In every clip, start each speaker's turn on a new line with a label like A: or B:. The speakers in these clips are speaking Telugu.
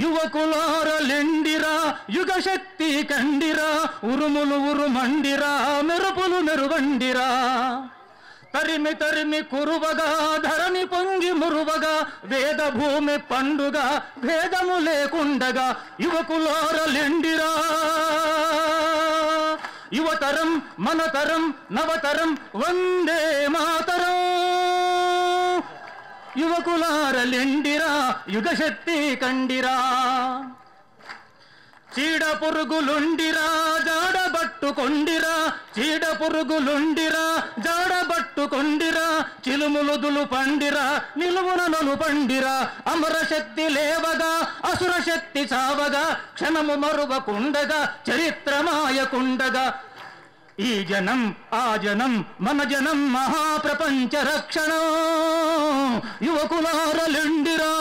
A: యువకులారలెండిరా యుగశక్తి కండిరా ఉరుములు ఉరుమండిరా మెరుపులు మెరువండిరా తరిమి తరిమి కురువగా ధరణి పొంగి మురువగా వేద భూమి పండుగ భేదము లేకుండగా యువకులారలెండిరా యువతరం మనతరం నవతరం వందే మాతరం యువకులారలెండిరా యుగశక్తి కండిరా చీడ పురుగులుండిరా జాడబట్టుకొండిరా చీడ పురుగులుండిరా జాడబట్టుకొండిరా చిలుములుదులు పండిరా నిలువునను పండిరా అమరశక్తి లేవగా అసురశక్తి చావగా క్షణము మరువకుండగా చరిత్రమాయకుండగా ఈ జనం ఆ జనం మన జనం మహాప్రపంచ రక్షణ యువకులారలెండిరా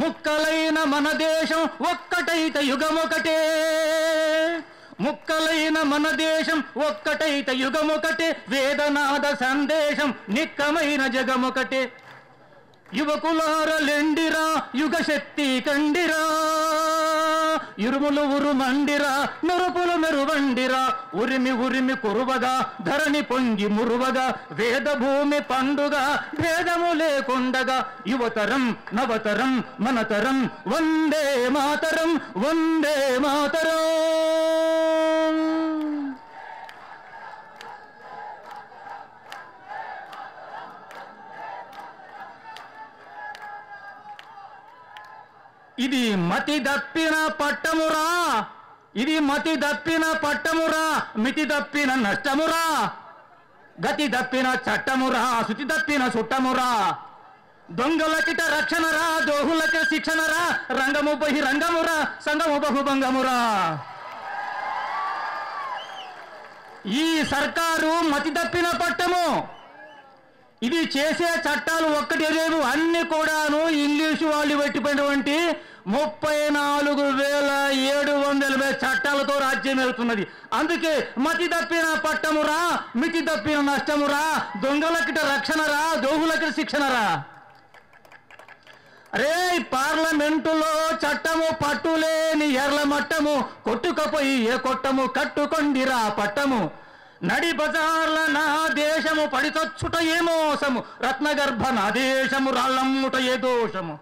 A: ముక్కలైన మన దేశం ఒక్కటైతే యుగమొకటే ముక్కలైన మన దేశం ఒక్కటైతే యుగమొకటే వేదనాద సందేశం నిక్కమైన జగమొకటే యువకులారలెండిరా యుగశక్తి కండిరా ఇరుములు ఉరుమండిరా మెరుపులు మెరువండిరా ఉరిమి ఉరిమి కురువగా ధరణి పొంగి మురువగా వేద భూమి పండుగ భేదము లేకుండగా యువతరం నవతరం మనతరం వందే మాతరం వందే మాతరం. ఇది మతి దప్పిన పట్టమురా ఇది మతి దప్పిన పట్టమురా మితి దప్పిన నష్టమురా గతి దప్పిన చట్టమురా శుచి దప్పిన సుట్టమురా దొంగలకిట రక్షణరా దోహులక శిక్షణరా రంగము బహిరంగమురా సంగము బహుభంగమురా. ఈ సర్కారు మతి దప్పిన పట్టము. ఇది చేసే చట్టాలు ఒక్కటి లేవు, అన్ని కూడాను ఇంగ్లీషు వాళ్ళు పెట్టినటువంటి 34,700 చట్టాలతో రాజ్యం వెళ్తున్నది. అందుకే మతి తప్పిన పట్టమురా మితి తప్పిన నష్టమురా దొంగలకిట రక్షణరా దోహులకి శిక్షణరా. అరే పార్లమెంటులో చట్టము పట్టులేని ఎర్ల మట్టము కొట్టుకపోయి ఏ కొట్టము కట్టుకొండిరా పట్టము నడి బజార్ల నా దేశము పడిచొచ్చుట ఏ మోసము రత్నగర్భ నా దేశము రాళ్ళమ్ముట ఏ దోషము.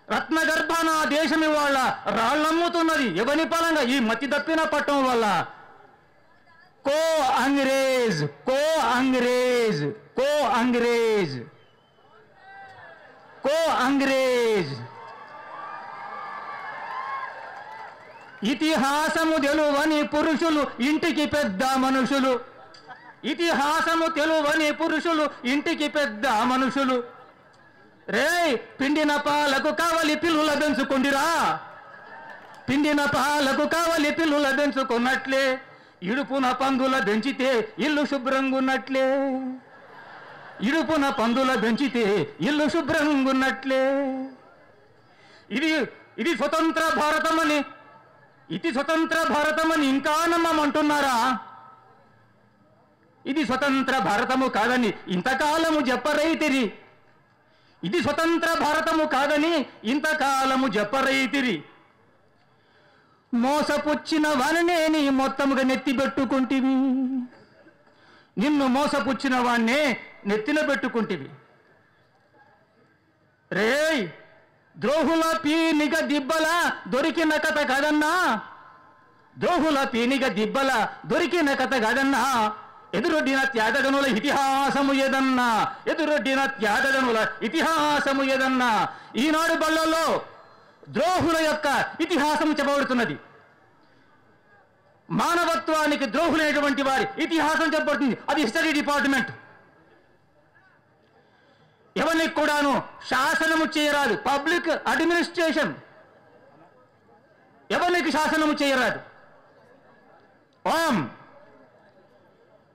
A: రత్నగర్భ నా దేశం ఇవాళ రాళ్ళమ్ముతున్నది ఎవని పరంగా ఈ మతి తప్పిన పట్టం వల్ల. కో అంగ్రేజ్ కో అంగ్రేజ్ కో అంగ్రేజ్ కో అంగ్రేజ్. ఇతిహాసము తెలువని పురుషులు ఇంటికి పెద్ద మనుషులు ఇతిహాసము తెలువని పురుషులు ఇంటికి పెద్ద మనుషులు. రే పిండిన పాలకు కావలి పిల్లుల పెంచుకుండిరా పిండిన పాలకు కావలి పిల్లుల పెంచుకున్నట్లే ఇడుపున పందుల పెంచితే ఇల్లు శుభ్రంగున్నట్లే ఇడుపున పందుల పెంచితే ఇల్లు శుభ్రంగున్నట్లే. ఇది స్వతంత్ర భారతమని ఇది స్వతంత్ర భారతమని ఇంకా నమ్మమంటున్నారా? ఇది స్వతంత్ర భారతము కాదని ఇంతకాలము చెప్పరైతిరి. ఇది స్వతంత్ర భారతము కాదని ఇంతకాలము చెప్పరైతిరి. మోసపుచ్చిన వాణ్ణే నీ మొత్తముగా నెత్తిపెట్టుకుంటివి. నిన్ను మోసపుచ్చిన వాణ్ణే నెత్తిన పెట్టుకుంటివి. రేయ్ ద్రోహుల పీనిగ దిబ్బల దొరికిన కథ కాదన్నా ద్రోహుల పీనిగ దిబ్బల దొరికిన కథ కాదన్నా ఎదురొడ్డిన త్యాగగనుల ఇతిహాసము ఏదన్నా ఎదురొడ్డిన త్యాగగనుల ఇతిహాసము ఏదన్నా. ఈనాడు బళ్ళల్లో ద్రోహుల యొక్క ఇతిహాసం చెప్పబడుతున్నది. మానవత్వానికి ద్రోహులైనటువంటి వారి ఇతిహాసం చెప్పబడుతుంది. అది హిస్టరీ డిపార్ట్మెంట్. ఎవరికి కూడాను శాసనము చేయరాదు. పబ్లిక్ అడ్మినిస్ట్రేషన్ ఎవరికి శాసనము చేయరాదు.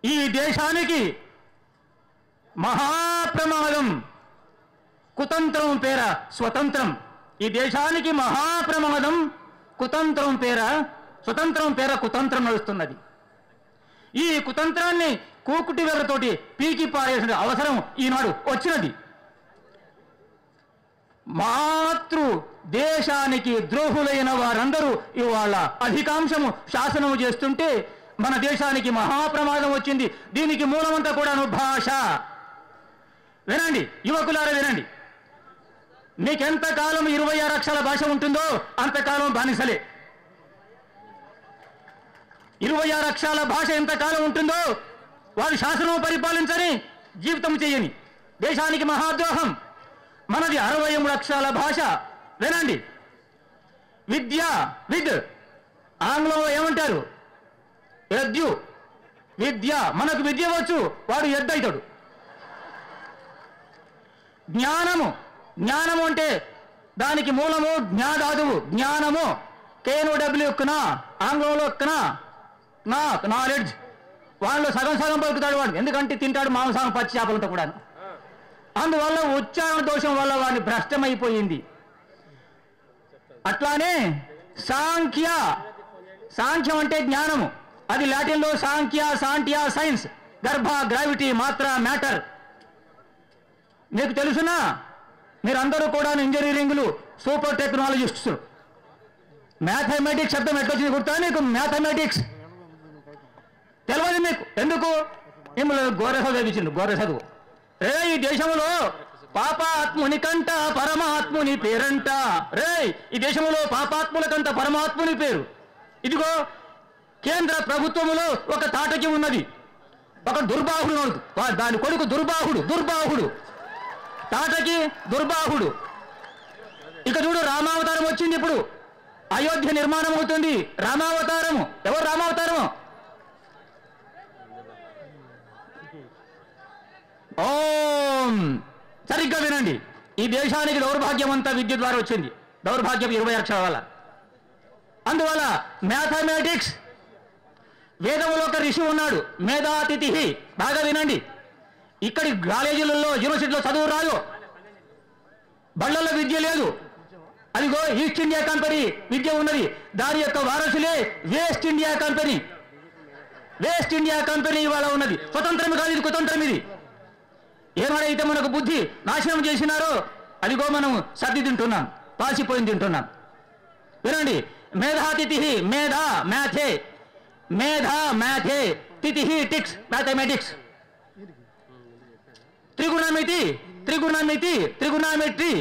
A: ఈ దేశానికి మహాప్రమాదం కుతంత్రం పేర స్వతంత్రం. ఈ దేశానికి మహాప్రమాదం కుతంత్రం పేర స్వతంత్రం పేర కుతంత్రం నడుస్తున్నది. ఈ కుతంత్రాన్ని కూకుటి వెర్రతోటి పీకి పారేసిన అవసరం ఈనాడు వచ్చినది. మాతృ దేశానికి ద్రోహులైన వారందరూ ఇవాళ అధికాంశము శాసనము చేస్తుంటే మన దేశానికి మహాప్రమాదం వచ్చింది. దీనికి మూలమంతా కూడాను భాష. వినండి యువకులారా, వినండి. మీకెంతకాలం 26 అక్షరాల భాష ఉంటుందో అంతకాలం బానిసలే. 26 అక్షరాల భాష ఎంతకాలం ఉంటుందో వారు శాసనం పరిపాలించని, జీవితం చేయని, దేశానికి మహాద్రోహం. మనది 63 అక్షరాల భాష. వినండి, విద్య, విద్, ఆంగ్లంలో ఏమంటారు? ఎద్యు, విద్య. మనకు విద్య వచ్చు, వాడు ఎద్దవుతాడు. జ్ఞానము, జ్ఞానము అంటే దానికి మూలము జ్ఞాదాదువు. జ్ఞానము KNOW క్నా, ఆంగ్లంలో క్నా, నాలెడ్జ్. వాళ్ళు సగం సగం పలుకుతాడు వాడు, ఎందుకంటే తింటాడు మాంసం, పచ్చి చేపలతో కూడా. అందువల్ల ఉచ్చారణ దోషం వల్ల వాడిని భ్రష్టమైపోయింది. అట్లానే సాంఖ్య, సాంఖ్యం అంటే జ్ఞానము. అది లాటిన్లో సాంఖ్య, సాంటియా, సైన్స్, గర్భ, గ్రావిటీ, మాత్ర, మ్యాటర్. మీకు తెలుసునా? మీరందరూ కూడా ఇంజనీరింగ్లు, సూపర్ టెక్నాలజిస్ట్స్. మ్యాథమెటిక్స్ శబ్దం ఎట్లొచ్చింది గుర్తా నీకు? మ్యాథమెటిక్స్ తెలియదు మీకు. ఎందుకు? మిమ్మల్ని గోరె చదువు వేయించిండు, గోరె చదువు. ఈ దేశంలో పాపాత్ముని కంట పరమాత్ముని పేరంట. ఈ దేశంలో పాపాత్ముల కంట పరమాత్ముని పేరు. ఇదిగో కేంద్ర ప్రభుత్వములో ఒక తాటకి ఉన్నది, ఒక దుర్బాహుడు, దాని కొడుకు దుర్బాహుడు. దుర్బాహుడు తాటకి, దుర్బాహుడు. ఇక చూడు, రామావతారం వచ్చింది. ఇప్పుడు అయోధ్య నిర్మాణం అవుతుంది. రామావతారము. ఎవరు రామావతారము? ఓం. సరిగ్గా వినండి. ఈ దేశానికి దౌర్భాగ్యం అంతా విద్య ద్వారా వచ్చింది. దౌర్భాగ్యం 20 అక్షరాల వల్ల. అందువల్ల మ్యాథమెటిక్స్. వేదంలో ఒక ఋషి ఉన్నాడు, మేధాతిథి. బాగా వినండి. ఇక్కడి కాలేజీలలో, యూనివర్సిటీలో చదువు రాదు, బళ్ళల్లో విద్య లేదు. అదిగో ఈస్ట్ ఇండియా కంపెనీ విద్య ఉన్నది. దాని యొక్క వారసులే west India company. West India company ఇవాళ ఉన్నది. స్వతంత్రం కాదు ఇది, కుతంత్రం ఇది. ఏమైతే మనకు బుద్ధి నాశనం చేసినారో అదిగో మనం సర్ది తింటున్నాం, పాసిపోయింది తింటున్నాం. వినండి, మేధాతిథి, మేధా మ్యాథే, మేధా మ్యాథే, తిథి టిక్స్ మ్యాథమెటిక్స్. త్రిగుణమితి, త్రిగుణమితి, త్రిగుణామెట్రీ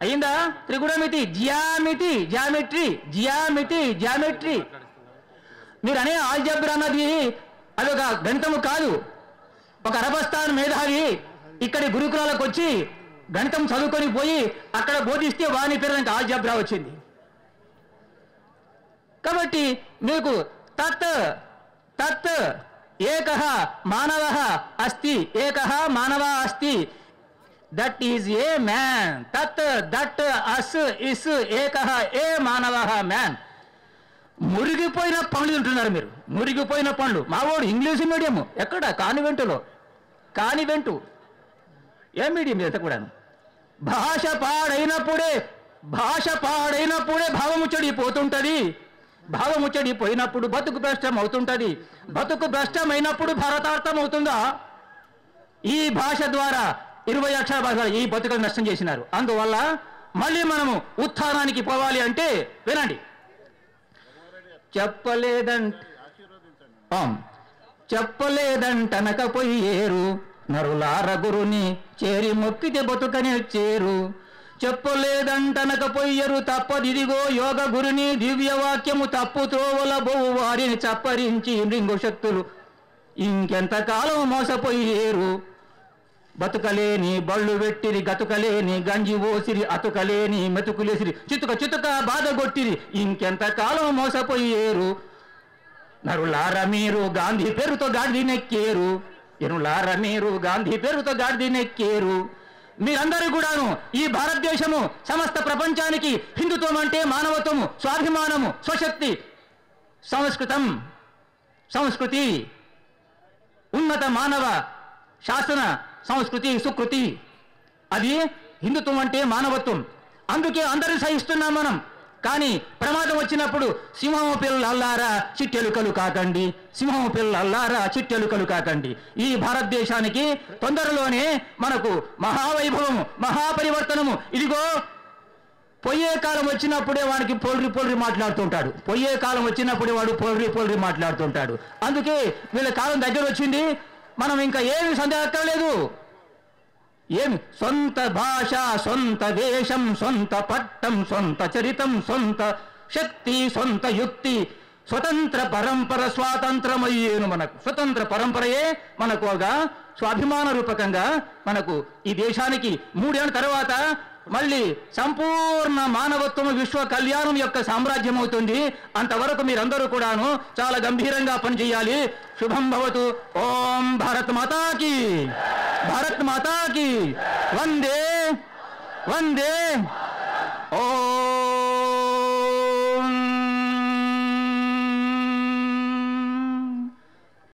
A: అయిందా? త్రిగుణమితి, జియామితి, జామెట్రీ, జియామితి, జామెట్రీ. మీరు అనే ఆల్జబ్రా అన్నది అదొక గణితము కాదు. ఒక అరబస్థాన్ మేధావి ఇక్కడి గురుకులాలకు వచ్చి గణితం చదువుకొని పోయి అక్కడ బోధిస్తే వాని పేరు నాకు ఆల్జబ్రా వచ్చింది. కాబట్టి మీకు తత్ తత్ ఏకః మానవః అస్తి, ఏకః మానవః అస్తి, దట్ ఈజ్ ఏ మ్యాన్. తత్ దట్ అస్ ఇస్ ఏకః ఏ మానవః మ్యాన్. మురిగిపోయిన పండ్లు తింటున్నారు మీరు, మురిగిపోయిన పండ్లు. మావాడు ఇంగ్లీష్ మీడియం. ఎక్కడ? కాన్వెంటులో. కాన్వెంటు ఏ మీడియం ఎంత కూడా. భాష పాడైనప్పుడే, భాష పాడైనప్పుడే భావము చెడిపోతుంటది. భావము చెడిపోయినప్పుడు బతుకు భ్రష్టం అవుతుంటది. బతుకు భ్రష్టమైనప్పుడు భారతార్థం అవుతుందా? ఈ భాష ద్వారా 20 అక్షర భాష ఈ బతుకులు నష్టం చేసినారు. అందువల్ల మళ్ళీ మనము ఉత్థానానికి పోవాలి అంటే వినండి. చెప్పలేదంటనకపోయేరు నరులార గురుని చేరి మొక్కితే బతుకనిచ్చేరు. చెప్పలేదంటనకపోయ్యరు తప్పదిదిగో యోగ గురుని దివ్యవాక్యము తప్పు త్రోవల బోవు వారిని చప్పరించి మృంగు శక్తులు ఇంకెంతకాలం మోసపోయేరు. బతుకలేని బళ్ళు వెట్టిరి, గతుకలేని గంజి ఓసిరి, అతుకలేని మెతుకులేసిరి, చితుక చితుక బాధగొట్టిరి, ఇంకెంతకాలం మోసపోయేరు. నరులార మీరు గాంధీ పేరుతో గాడిదెక్కేరు, ఎనులార మీరు గాంధీ పేరుతో గాడిదెక్కేరు. మీరందరూ కూడాను ఈ భారతదేశము సమస్త ప్రపంచానికి హిందుత్వం అంటే మానవత్వము, స్వాభిమానము, స్వశక్తి, సంస్కృతం, సంస్కృతి, ఉన్నత మానవ శాసన సంస్కృతి, సుకృతి, అది హిందుత్వం అంటే మానవత్వం. అందుకే అందరూ సహిస్తున్నాం మనం. కానీ ప్రమాదం వచ్చినప్పుడు సింహం పిల్లలు అల్లారా చిట్టెలుకలు కాకండి, సింహం పిల్లలు అల్లారా చిట్టెలుకలు కాకండి. ఈ భారతదేశానికి తొందరలోనే మనకు మహావైభవం, మహాపరివర్తనము. ఇదిగో పొయ్యే కాలం వచ్చినప్పుడే వాడికి పోల్రి మాట్లాడుతుంటాడు. పొయ్యే కాలం వచ్చినప్పుడే వాడు పోల్రి మాట్లాడుతుంటాడు. అందుకే వీళ్ళ కాలం దగ్గర వచ్చింది. మనం ఇంకా ఏమి సందేహక్కర్లేదు. ఏమి సొంత భాష, సొంత వేషం, సొంత పట్టం, సొంత చరితం, సొంత శక్తి, సొంత యుక్తి, స్వతంత్ర పరంపర స్వాతంత్రమయ్యేను. మనకు స్వతంత్ర పరంపరయే మనకు ఒక స్వాభిమాన రూపకంగా మనకు ఈ దేశానికి 3 ఏళ్ళ తర్వాత మళ్ళీ సంపూర్ణ మానవత్వం, విశ్వ కళ్యాణం యొక్క సామ్రాజ్యం అవుతుంది. అంతవరకు మీరందరూ కూడాను చాలా గంభీరంగా పనిచేయాలి. శుభం భవతు. ఓం భారత్ మాతాకి, భారత్ మాతాకి వందే వందే. ఓం